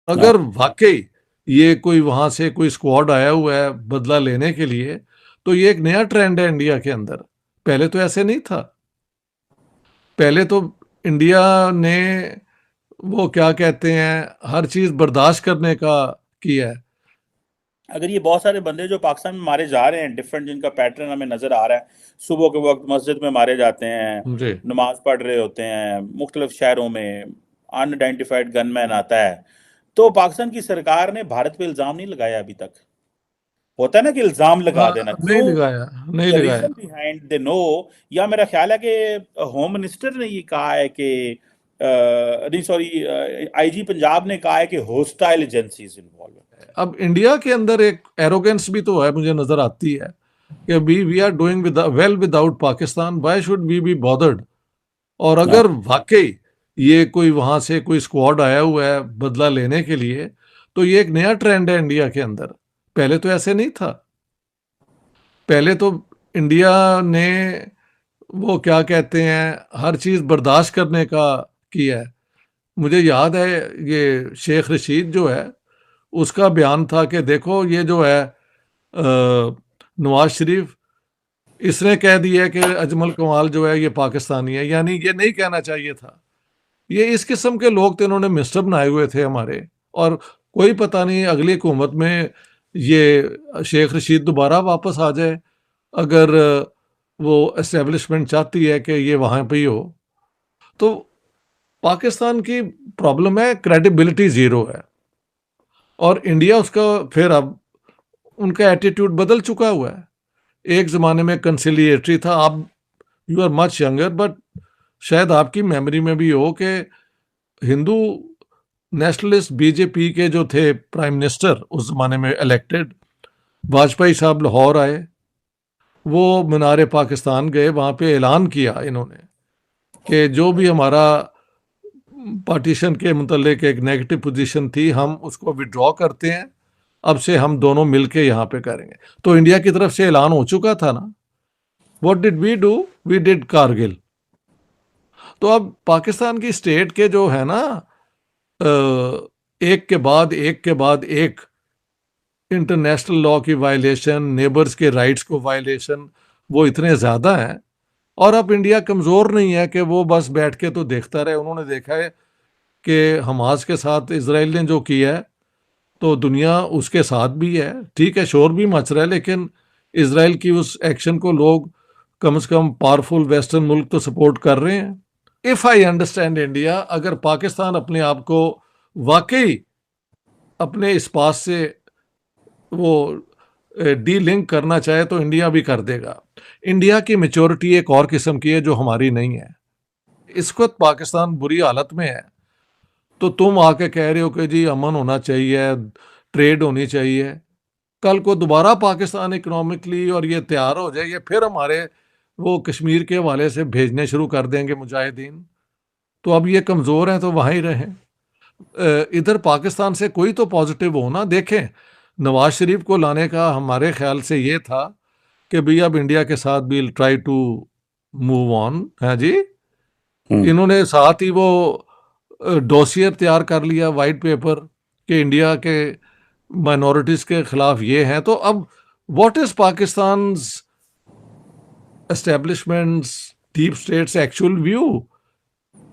अगर वाकई ये कोई वहां से कोई स्क्वाड आया हुआ है बदला लेने के लिए, तो ये एक नया ट्रेंड है इंडिया के अंदर। पहले तो ऐसे नहीं था। पहले तो इंडिया ने वो क्या कहते हैं हर चीज बर्दाश्त करने का किया है। अगर ये बहुत सारे बंदे जो पाकिस्तान में मारे जा रहे हैं, डिफरेंट जिनका पैटर्न हमें नजर आ रहा है, सुबह के वक्त मस्जिद में मारे जाते हैं, जी। नमाज पढ़ रहे होते हैं, मुख्तलिफ शहरों में अनआइडेंटिफाइड गनमैन आता है, तो पाकिस्तान की सरकार ने भारत पे इल्जाम नहीं लगाया अभी तक। होता है ना कि इल्जाम लगा हाँ, देना, नहीं क्यों? लगाया, नहीं द लगाया। रीजन बिहाइंड दे नो, या मेरा ख्याल है कि होम मिनिस्टर ने ये कहा है कि नहीं सॉरी, आईजी पंजाब ने कहा है कि होस्टाइल एजेंसीज इन्वॉल्व है। अब इंडिया के अंदर एक एरोगेंस भी तो है, मुझे नजर आती है कि we are doing with well without Pakistan, why should we be bothered. और अगर वाकई ये कोई वहां से कोई स्क्वाड आया हुआ है बदला लेने के लिए, तो ये एक नया ट्रेंड है इंडिया के अंदर। पहले तो ऐसे नहीं था। पहले तो इंडिया ने वो क्या कहते हैं हर चीज बर्दाश्त करने का किया है। मुझे याद है ये शेख रशीद जो है उसका बयान था कि देखो ये जो है नवाज शरीफ, इसने कह दिया कि अजमल कमाल जो है ये पाकिस्तानी है, यानी ये नहीं कहना चाहिए था। ये इस किस्म के लोग थे, इन्होंने मिनिस्टर बनाए हुए थे हमारे। और कोई पता नहीं अगली हुकूमत में ये शेख रशीद दोबारा वापस आ जाए, अगर वो एस्टेब्लिशमेंट चाहती है कि ये वहाँ पे ही हो। तो पाकिस्तान की प्रॉब्लम है, क्रेडिबिलिटी ज़ीरो है। और इंडिया उसका फिर अब उनका एटीट्यूड बदल चुका हुआ है। एक ज़माने में कंसिलिएटरी था। आप you are much younger, but शायद आपकी मेमोरी में भी हो कि हिंदू नेशनलिस्ट बीजेपी के जो थे प्राइम मिनिस्टर उस जमाने में इलेक्टेड, वाजपेयी साहब लाहौर आए, वो मीनार पाकिस्तान गए, वहाँ पे ऐलान किया इन्होंने कि जो भी हमारा पार्टीशन के मुतल्लिक एक नेगेटिव पोजीशन थी हम उसको विड्रॉ करते हैं, अब से हम दोनों मिलके यहाँ पे करेंगे। तो इंडिया की तरफ से ऐलान हो चुका था ना। What did we do? We did Kargil. तो अब पाकिस्तान की स्टेट के जो है ना एक के बाद एक के बाद एक इंटरनेशनल लॉ की वायलेशन, नेबर्स के राइट्स को वायलेशन, वो इतने ज़्यादा हैं। और अब इंडिया कमज़ोर नहीं है कि वो बस बैठ के तो देखता रहे। उन्होंने देखा है कि हमास के साथ इसराइल ने जो किया है, तो दुनिया उसके साथ भी है। ठीक है, शोर भी मच रहा है, लेकिन इसराइल की उस एक्शन को लोग कम से कम पावरफुल वेस्टर्न मुल्क तो सपोर्ट कर रहे हैं। इफ़ आई अंडरस्टैंड इंडिया, अगर पाकिस्तान अपने आप को वाकई अपने इस पास से वो डी लिंक करना चाहे तो इंडिया भी कर देगा। इंडिया की मेच्योरिटी एक और किस्म की है जो हमारी नहीं है। इस वक्त पाकिस्तान बुरी हालत में है, तो तुम आके कह रहे हो कि जी अमन होना चाहिए, ट्रेड होनी चाहिए। कल को दोबारा पाकिस्तान इकोनॉमिकली और ये तैयार हो जाए, ये फिर हमारे वो कश्मीर के हवाले से भेजने शुरू कर देंगे मुजाहिदीन। तो अब ये कमज़ोर हैं तो वहाँ ही रहें। इधर पाकिस्तान से कोई तो पॉजिटिव हो ना। देखें, नवाज शरीफ को लाने का हमारे ख्याल से ये था कि भाई अब इंडिया के साथ भी ट्राई टू मूव ऑन है जी। इन्होंने साथ ही वो डोसियर तैयार कर लिया, वाइट पेपर, कि इंडिया के माइनॉरिटीज के खिलाफ ये हैं। तो अब what is Pakistan establishments deep states actual view?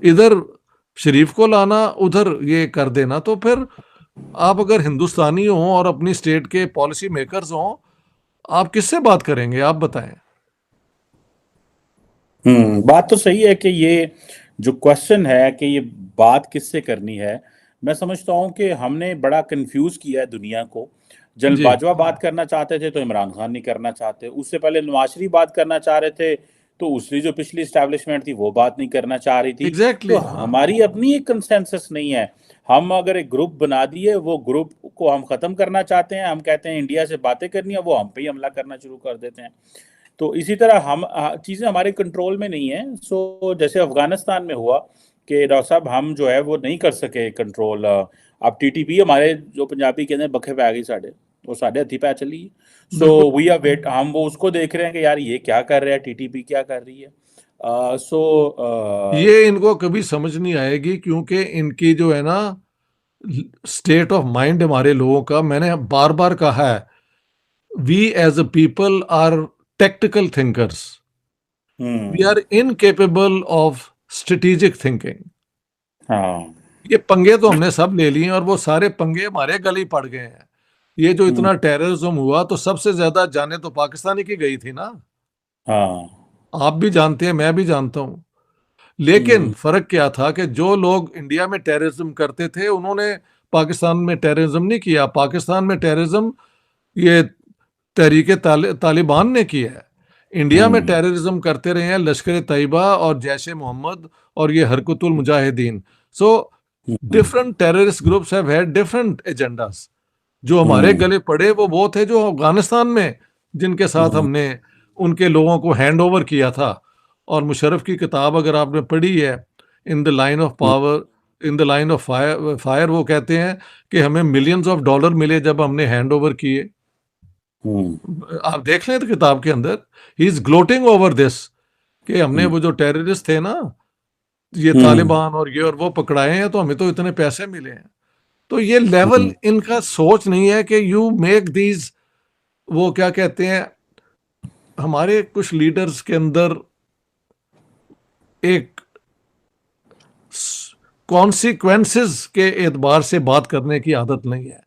इधर शरीफ को लाना, उधर ये कर देना। तो फिर आप अगर हिंदुस्तानी हो और अपनी स्टेट के पॉलिसी मेकर्स हो, आप किससे बात करेंगे? आप बताएं। बात तो सही है कि ये जो क्वेश्चन है कि ये बात किससे करनी है, मैं समझता हूँ कि हमने बड़ा कंफ्यूज किया है दुनिया को। जनरल जी, बाजवा बात करना चाहते थे तो इमरान खान नहीं करना चाहते, उससे पहले नवाज शरीफ बात करना चाह रहे थे तो उसकी जो पिछली स्टैब्लिशमेंट थी वो बात नहीं करना चाह रही थी। तो एग्जैक्टली, हाँ। हमारी अपनी एक कंसेंसस नहीं है। हम अगर एक ग्रुप बना दिए, वो ग्रुप को हम खत्म करना चाहते हैं, हम कहते हैं इंडिया से बातें करनी है, वो हम पे ही हमला करना शुरू कर देते हैं। तो इसी तरह हम चीज़ें हमारे कंट्रोल में नहीं है। सो जैसे अफगानिस्तान में हुआ कि डॉक्टर साहब हम जो है वो नहीं कर सके कंट्रोल। अब टीटीपी हमारे जो पंजाबी कहते हैं बखे पै गई साढ़े, वो साढ़े हथी पै चली। सो बिल्कुल। वी आर वेट, हम वो उसको देख रहे हैं कि यार ये क्या कर रहा है, टीटीपी क्या कर रही है। सो ये इनको कभी समझ नहीं आएगी, क्योंकि इनकी जो है ना स्टेट ऑफ माइंड हमारे लोगों का, मैंने बार बार कहा है, we as a people are tactical thinkers, we are incapable of strategic thinking. हाँ। ये पंगे तो हमने सब ले लिए और वो सारे पंगे हमारे गले ही पड़ गए हैं। ये जो इतना टेररिज्म हुआ तो सबसे ज्यादा जाने तो पाकिस्तानी की गई थी ना। हाँ। आप भी जानते हैं, मैं भी जानता हूं। लेकिन फर्क क्या था कि जो लोग इंडिया में टेररिज्म करते थे उन्होंने पाकिस्तान में टेररिज्म नहीं किया। पाकिस्तान में टेररिज्म ये तहरीके तालिबान ने किया है। इंडिया में टेररिज्म करते रहे हैं लश्कर तैयबा और जैश ए मोहम्मद और ये Harkatul Mujahideen. So different terrorist groups have had different agendas. जो हमारे गले पड़े वो थे जो अफगानिस्तान में, जिनके साथ हमने उनके लोगों को हैंड ओवर किया था। और मुशर्रफ की किताब अगर आपने पढ़ी है, in the line of power, in the line of fire, वो कहते हैं कि हमें मिलियंस ऑफ डॉलर मिले जब हमने हैंड ओवर किए। आप देख लें तो किताब के अंदर he is gloating over this कि हमने वो जो टेररिस्ट थे ना, ये तालिबान और ये और वो पकड़ाए हैं तो हमें तो इतने पैसे मिले हैं। तो ये लेवल इनका सोच नहीं है कि यू मेक दीज, वो क्या कहते हैं, हमारे कुछ लीडर्स के अंदर एक कॉन्सिक्वेंसेस के एतबार से बात करने की आदत नहीं है।